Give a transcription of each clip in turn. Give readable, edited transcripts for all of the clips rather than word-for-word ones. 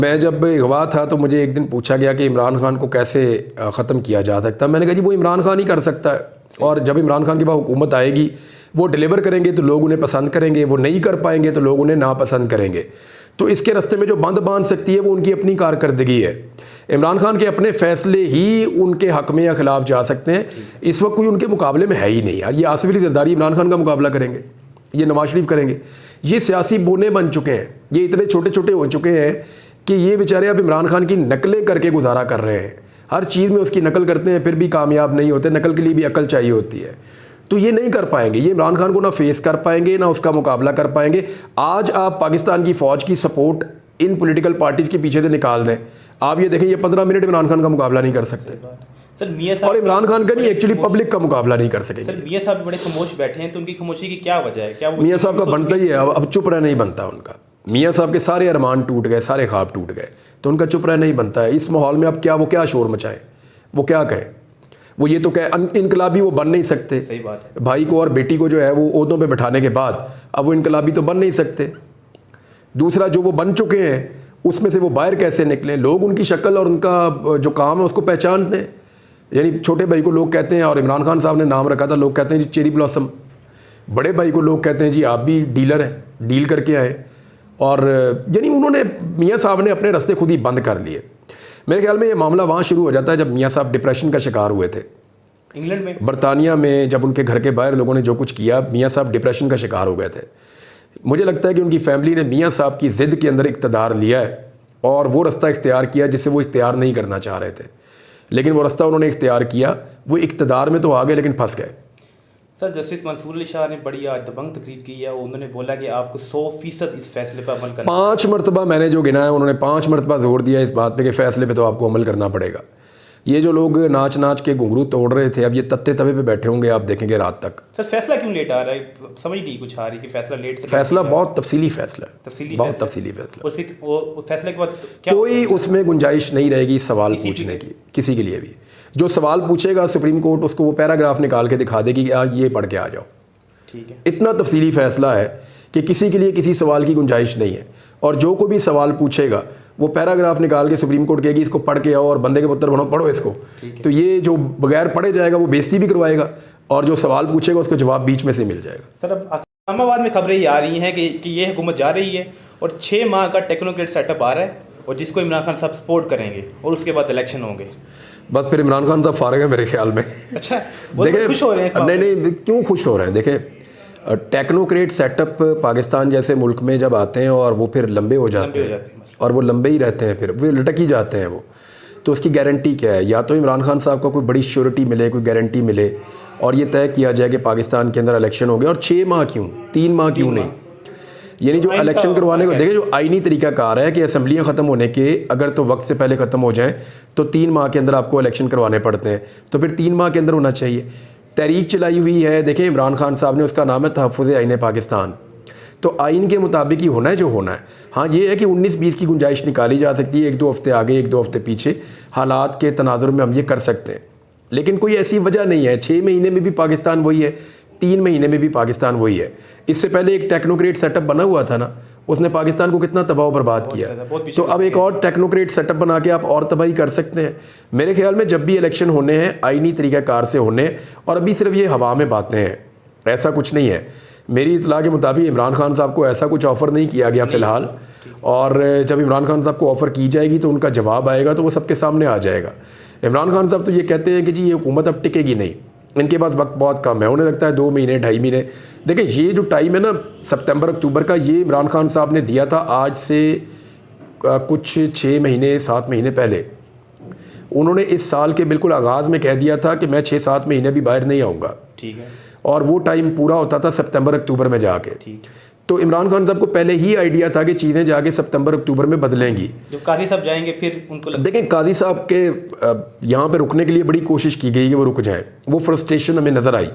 मैं जब अगवा था तो मुझे एक दिन पूछा गया कि इमरान खान को कैसे ख़त्म किया जा सकता है। मैंने कहा जी वो इमरान खान ही कर सकता है, और जब इमरान खान के पास हुकूमत आएगी वो डिलीवर करेंगे तो लोग उन्हें पसंद करेंगे, वो नहीं कर पाएंगे तो लोग उन्हें नापसंद करेंगे। तो इसके रास्ते में जो बंद बांध सकती है वो उनकी अपनी कारकर्दगी है। इमरान खान के अपने फ़ैसले ही उनके हक़ में या ख़िलाफ़ जा सकते हैं। इस वक्त कोई उनके मुकाबले में है ही नहीं यार। ये आसिफ अली ज़रदारी इमरान खान का मुकाबला करेंगे, ये नवाज शरीफ करेंगे। ये सियासी बोने बन चुके हैं, ये इतने छोटे छोटे हो चुके हैं कि ये बेचारे अब इमरान खान की नकलें करके गुजारा कर रहे हैं। हर चीज़ में उसकी नकल करते हैं, फिर भी कामयाब नहीं होते। नकल के लिए भी अकल चाहिए होती है, तो ये नहीं कर पाएंगे। ये इमरान खान को ना फेस कर पाएंगे, ना उसका मुकाबला कर पाएंगे। आज आप पाकिस्तान की फ़ौज की सपोर्ट इन पॉलिटिकल पार्टीज़ के पीछे से निकाल दें, आप ये देखें ये 15 मिनट इमरान खान का मुकाबला नहीं कर सकते। सर मियां साहब, और इमरान खान का नहीं, एक्चुअली पब्लिक का मुकाबला नहीं कर सकेंगे। सर मियां साहब बड़े खामोश बैठे हैं, तो उनकी खामोशी की क्या वजह है? क्या वो मियां साहब का बनता ही है, अब चुप रहना नहीं बनता उनका। मियां साहब के सारे अरमान टूट गए, सारे ख्वाब टूट गए, तो उनका चुप रहना नहीं बनता है। इस माहौल में अब क्या वो क्या शोर मचाएं, वो क्या कहें? वो ये तो कहे इनकलाबी वो बन नहीं सकते। सही बात है। भाई को और बेटी को जो है वो ओहदों पे बैठाने के बाद अब वो इनकलाबी तो बन नहीं सकते। दूसरा, जो वो बन चुके हैं उसमें से वो बाहर कैसे निकलें? लोग उनकी शक्ल और उनका जो काम है उसको पहचानते हैं। यानी छोटे भाई को लोग कहते हैं, और इमरान खान साहब ने नाम रखा था, लोग कहते हैं जी चेरी ब्लॉसम। बड़े भाई को लोग कहते हैं जी आप भी डीलर हैं, डील करके आए। और यानी उन्होंने, मियां साहब ने अपने रास्ते खुद ही बंद कर लिए। मेरे ख्याल में ये मामला वहाँ शुरू हो जाता है जब मियां साहब डिप्रेशन का शिकार हुए थे इंग्लैंड में, बरतानिया में। जब उनके घर के बाहर लोगों ने जो कुछ किया, मियां साहब डिप्रेशन का शिकार हो गए थे। मुझे लगता है कि उनकी फैमिली ने मियां साहब की ज़िद के अंदर इक़्तिदार लिया है और वो रास्ता इख्तियार किया जिससे वो इख्तियार नहीं करना चाह रहे थे, लेकिन वो रास्ता उन्होंने इख्तियार किया। वो इक़्तिदार में तो आ गए लेकिन फंस गए। सर जस्टिस मंसूर अली शाह ने बड़ी आज दबंग तकरीर की है। उन्होंने बोला कि आपको 100% इस फैसले पर अमल करना। 5 मरतबा मैंने जो गिना है, उन्होंने 5 मरतबा जोर दिया इस बात पे कि फ़ैसले पे तो आपको अमल करना पड़ेगा। ये जो लोग नाच नाच के घुंघरू तोड़ रहे थे, अब ये तत्ते तवे पे बैठे होंगे, आप देखेंगे रात तक। सर फैसला क्यों लेट आ रहा है? समझ नहीं कुछ आ रही कि फैसला लेट से फैसला बहुत तफसीली फैसला है, तफसीली बहुत फैसला। तफसीली फैसला। उसी वो फैसले के बाद क्या कोई उसमें गुंजाइश नहीं रहेगी सवाल पूछने की किसी के लिए भी। जो सवाल पूछेगा सुप्रीम कोर्ट उसको वो पैराग्राफ निकाल के दिखा देगी कि आज ये पढ़ के आ जाओ। ठीक है, इतना तफसीली फ़ैसला है कि किसी के लिए किसी सवाल की गुंजाइश नहीं है। और जो कोई भी सवाल पूछेगा वो पैराग्राफ निकाल के सुप्रीम कोर्ट कहेगी इसको पढ़ के आओ और बंदे के पुत्र बनो, पढ़ो इसको। तो ये जो बगैर पढ़े जाएगा वो बेइज्जती भी करवाएगा, और जो सवाल पूछेगा उसको जवाब बीच में से मिल जाएगा। सर अब इस्लामाबाद में खबरें ये आ रही हैं कि ये हुकूमत जा रही है और 6 माह का टेक्नोक्रेट सेटअप आ रहा है और जिसको इमरान खान साहब सपोर्ट करेंगे और उसके बाद इलेक्शन होंगे। बस फिर इमरान खान साहब फारिग है मेरे ख्याल में। अच्छा, देखें खुश हो रहे हैं? नहीं, क्यों खुश हो रहे हैं? देखें, टेक्नोक्रेट सेटअप पाकिस्तान जैसे मुल्क में जब आते हैं और वो फिर लंबे हो जाते हैं और वो लंबे ही रहते हैं, फिर वो लटक ही जाते हैं वो, तो उसकी गारंटी क्या है? या तो इमरान खान साहब को कोई बड़ी श्योरिटी मिले, कोई गारंटी मिले और ये तय किया जाए कि पाकिस्तान के अंदर इलेक्शन हो गया। और 6 माह क्यों, 3 माह क्यों नहीं? यानी जो इलेक्शन करवाने को, देखिए जो आईनी तरीक़ाकार है कि असम्बलियाँ ख़त्म होने के अगर तो वक्त से पहले ख़त्म हो जाएँ तो 3 माह के अंदर आपको इलेक्शन करवाने पड़ते हैं, तो फिर 3 माह के अंदर होना चाहिए। तहरीक चलाई हुई है, देखें इमरान खान साहब ने, उसका नाम है तहफ़्फ़ुज़ आईन पाकिस्तान। तो आइन के मुताबिक ही होना है जो होना है। हाँ ये है कि 19-20 की गुंजाइश निकाली जा सकती है, 1-2 हफ्ते आगे 1-2 हफ्ते पीछे, हालात के तनाजुर में हम ये कर सकते हैं, लेकिन कोई ऐसी वजह नहीं है। 6 महीने में भी पाकिस्तान वही है, 3 महीने में भी पाकिस्तान वही है। इससे पहले एक टेक्नोक्रेट सेटअप बना हुआ था ना, उसने पाकिस्तान को कितना तबाह बर्बाद किया। तो अब एक और टेक्नोक्रेट सेटअप बना के आप और तबाही कर सकते हैं। मेरे ख्याल में जब भी इलेक्शन होने हैं आईनी तरीक़ाकार से होने, और अभी सिर्फ ये हवा में बातें हैं, ऐसा कुछ नहीं है। मेरी इतला के मुताबिक इमरान खान साहब को ऐसा कुछ ऑफ़र नहीं किया गया फ़िलहाल, और जब इमरान खान साहब को ऑफ़र की जाएगी तो उनका जवाब आएगा तो वो सबके सामने आ जाएगा। इमरान खान साहब तो ये कहते हैं कि जी ये हुकूमत अब टिकेगी नहीं, इनके पास वक्त बहुत कम है, उन्हें लगता है 2 महीने 2.5 महीने। देखिए ये जो टाइम है ना सितंबर अक्टूबर का, ये इमरान खान साहब ने दिया था आज से कुछ 6 महीने 7 महीने पहले। उन्होंने इस साल के बिल्कुल आगाज़ में कह दिया था कि मैं 6-7 महीने भी बाहर नहीं आऊँगा। ठीक है, और वो टाइम पूरा होता था सितंबर अक्टूबर में जाके। तो इमरान खान साहब को पहले ही आइडिया था कि चीज़ें जाके सितंबर अक्टूबर में बदलेंगी। जब काजी साहब जाएंगे फिर उनको देखें काजी साहब के यहाँ पे रुकने के लिए बड़ी कोशिश की गई कि वो रुक जाएं, वो फ्रस्ट्रेशन हमें नज़र आई,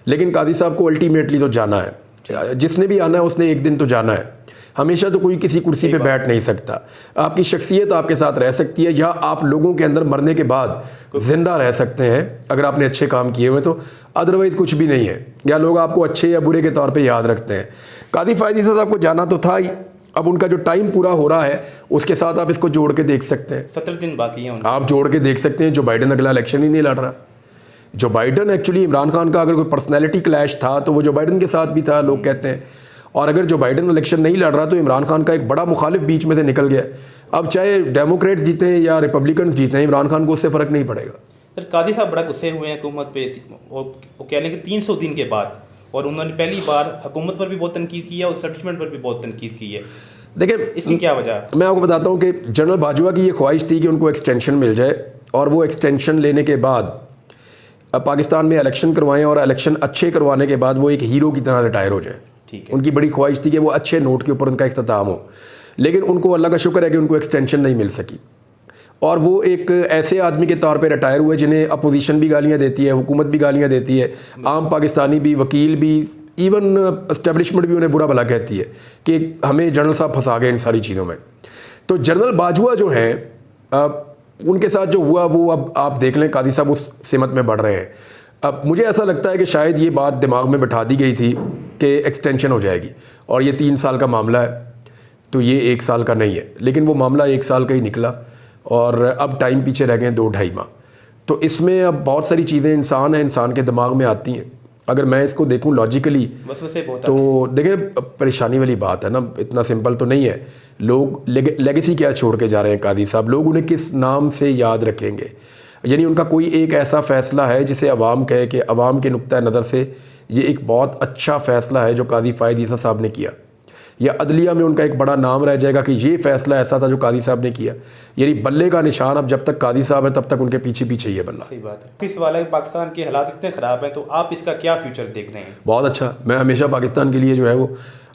लेकिन काजी साहब को अल्टीमेटली तो जाना है। जिसने भी आना है उसने एक दिन तो जाना है। हमेशा तो कोई किसी कुर्सी पे बैठ नहीं सकता। आपकी शख्सियत आपके साथ रह सकती है, या आप लोगों के अंदर मरने के बाद ज़िंदा रह सकते हैं अगर आपने अच्छे काम किए हुए, तो अदरवाइज़ कुछ भी नहीं है। या लोग आपको अच्छे या बुरे के तौर पे याद रखते हैं। कादी फ़ायदी साहब को जाना तो था ही, अब उनका जो टाइम पूरा हो रहा है उसके साथ आप इसको जोड़ के देख सकते हैं, 17 दिन बाकी हैं उनके। आप जोड़ के देख सकते हैं। जो बाइडन अगला इलेक्शन ही नहीं लड़ रहा। जो बाइडन एक्चुअली इमरान खान का अगर कोई पर्सनैलिटी क्लैश था तो वो जो बाइडन के साथ भी था, लोग कहते हैं। और अगर जो बाइडन इलेक्शन नहीं लड़ रहा तो इमरान खान का एक बड़ा मुखालिफ बीच में से निकल गया। अब चाहे डेमोक्रेट्स जीते या रिपब्लिकन जीते, इमरान खान को उससे फ़र्क नहीं पड़ेगा। सर काजी साहब बड़ा गुस्से हुए हैं हुकूमत पे, वो कह लें कि 300 दिन के बाद, और उन्होंने पहली बार हुकूमत पर भी बहुत तनकीद की है और एस्टेब्लिशमेंट पर भी बहुत तनकीद की है। देखिए, इसकी क्या वजह? मैं आपको बताता हूँ कि जनरल बाजवा की ये ख्वाहिश थी कि उनको एक्सटेंशन मिल जाए, और वो एक्सटेंशन लेने के बाद अब पाकिस्तान में इलेक्शन करवाएं, और इलेक्शन अच्छे करवाने के बाद वो एक हीरो की तरह रिटायर हो जाए। ठीक है। उनकी बड़ी ख्वाहिश थी कि वो अच्छे नोट के ऊपर उनका इख्तिताम हो, लेकिन उनको अल्लाह का शुक्र है कि उनको एक्सटेंशन नहीं मिल सकी। और वो एक ऐसे आदमी के तौर पे रिटायर हुए जिन्हें अपोजिशन भी गालियाँ देती है, हुकूमत भी गालियाँ देती है, आम पाकिस्तानी भी, वकील भी, इवन एस्टेब्लिशमेंट भी उन्हें बुरा भला कहती है कि हमें जनरल साहब फंसा गए इन सारी चीज़ों में। तो जनरल बाजवा जो हैं, उनके साथ जो हुआ वो अब आप देख लें, कादी साहब उस सिमत में बढ़ रहे हैं। अब मुझे ऐसा लगता है कि शायद ये बात दिमाग में बिठा दी गई थी कि एक्सटेंशन हो जाएगी, और ये 3 साल का मामला है तो ये 1 साल का नहीं है, लेकिन वो मामला 1 साल का ही निकला, और अब टाइम पीछे रह गए 2-2.5 माह। तो इसमें अब बहुत सारी चीज़ें इंसान है, इंसान के दिमाग में आती हैं। अगर मैं इसको देखूं लॉजिकली तो देखिए परेशानी वाली बात है ना, इतना सिंपल तो नहीं है। लोग लेगेसी क्या छोड़ के जा रहे हैं कादी साहब, लोग उन्हें किस नाम से याद रखेंगे? यानी उनका कोई एक ऐसा फ़ैसला है जिसे अवाम कहे कि अवाम के नुक्ता नज़र से ये एक बहुत अच्छा फ़ैसला है जो कादी फ़ायद ईसा साहब ने किया, या अदलिया में उनका एक बड़ा नाम रह जाएगा कि ये फ़ैसला ऐसा था जो कादी साहब ने किया? यानी बल्ले का निशान अब जब तक कादी साहब है तब तक उनके पीछे पीछे ही है बल्ला। सही बात है। इस वाले पाकिस्तान के हालात इतने ख़राब हैं, तो आप इसका क्या फ्यूचर देख रहे हैं? बहुत अच्छा। मैं हमेशा पाकिस्तान के लिए जो है वो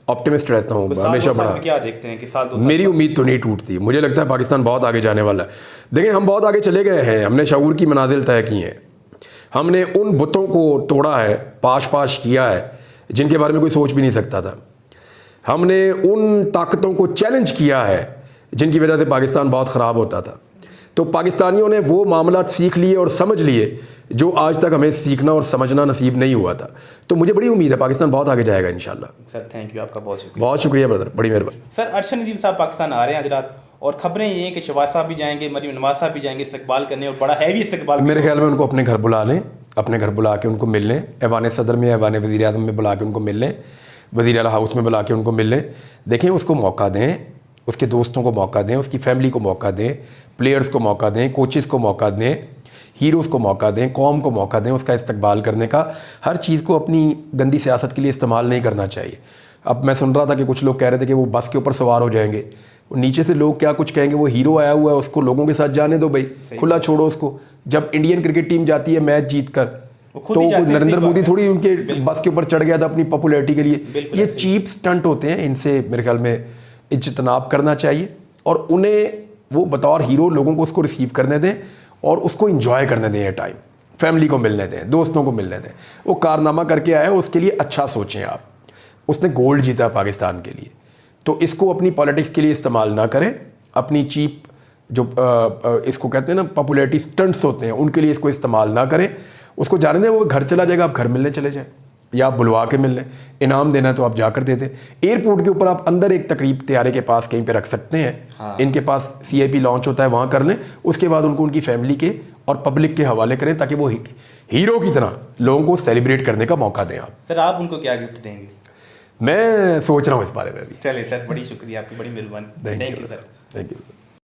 ऑप्टिमिस्ट रहता हूँ, हमेशा बड़ा। क्या देखते हैं कि साल 2 साल मेरी उम्मीद तो नहीं टूटती, मुझे लगता है पाकिस्तान बहुत आगे जाने वाला है। देखिए, हम बहुत आगे चले गए हैं, हमने शऊर की मनाजिल तय की हैं, हमने उन बुतों को तोड़ा है, पाश किया है जिनके बारे में कोई सोच भी नहीं सकता था। हमने उन ताकतों को चैलेंज किया है जिनकी वजह से पाकिस्तान बहुत ख़राब होता था। तो पाकिस्तानियों ने वो मामला सीख लिए और समझ लिए जो आज तक हमें सीखना और समझना नसीब नहीं हुआ था। तो मुझे बड़ी उम्मीद है पाकिस्तान बहुत आगे जाएगा इंशाल्लाह। सर थैंक यू, आपका बहुत शुक्रिया। बहुत शुक्रिया ब्रदर, बड़ी मेहरबानी। सर अरशद नदीम साहब पाकिस्तान आ रहे हैं आज रात, और खबरें ये हैं कि शहबाज साहब भी जाएंगे, मरीम नवाज साहब भी जाएंगे इस्तकबाल करने, और बड़ा हैवी इस्तकबाल। मेरे ख्याल में उनको अपने घर बुला लें, अपने घर बुला के उनको मिल लें, ऐवान सदर में, ऐवान वज़ीर आज़म में बुला के उनको मिल लें, वज़ीर आला हाउस में बुला के उनको मिल लें। देखें, उसको मौका दें, उसके दोस्तों को मौका दें, उसकी फैमिली को मौका दें, प्लेयर्स को मौका दें, कोचेज़ को मौका दें, हीरोज़ को मौका दें, कौम को मौका दें उसका इस्तकबाल करने का। हर चीज़ को अपनी गंदी सियासत के लिए इस्तेमाल नहीं करना चाहिए। अब मैं सुन रहा था कि कुछ लोग कह रहे थे कि वो बस के ऊपर सवार हो जाएंगे, नीचे से लोग क्या कुछ कहेंगे, वो हीरो आया हुआ है, उसको लोगों के साथ जाने दो भाई, खुला छोड़ो उसको। जब इंडियन क्रिकेट टीम जाती है मैच जीत कर, तो नरेंद्र मोदी थोड़ी उनके बस के ऊपर चढ़ गया था अपनी पॉपुलैरिटी के लिए। ये चीप स्टंट होते हैं, इनसे मेरे ख्याल में इज्तनाब करना चाहिए, और उन्हें वो बतौर हीरो लोगों को उसको रिसीव करने दें और उसको इंजॉय करने दें। ये टाइम फैमिली को मिलने दें, दोस्तों को मिलने दें। वो कारनामा करके आया, उसके लिए अच्छा सोचें आप। उसने गोल्ड जीता पाकिस्तान के लिए, तो इसको अपनी पॉलिटिक्स के लिए इस्तेमाल ना करें। अपनी चीप जो इसको कहते हैं ना पॉपुलैरिटी स्टंट्स होते हैं, उनके लिए इसको इस्तेमाल ना करें। उसको जाने दें, वो घर चला जाएगा, आप घर मिलने चले जाएँ या आप बुलवा के मिल लें। इनाम देना है तो आप जाकर दे दें। एयरपोर्ट के ऊपर आप अंदर एक तकरीब तैयारे के पास कहीं पे रख सकते हैं। हाँ। इनके पास CIP लॉन्च होता है, वहाँ कर लें। उसके बाद उनको उनकी फैमिली के और पब्लिक के हवाले करें ताकि वो हीरो की तरह लोगों को सेलिब्रेट करने का मौका दें। आप सर आप उनको क्या गिफ्ट देंगे? मैं सोच रहा हूँ इस बारे में अभी। चलिए सर, बड़ी शुक्रिया आपकी, बड़ी मेहरबानी। Thank you sir. Thank you.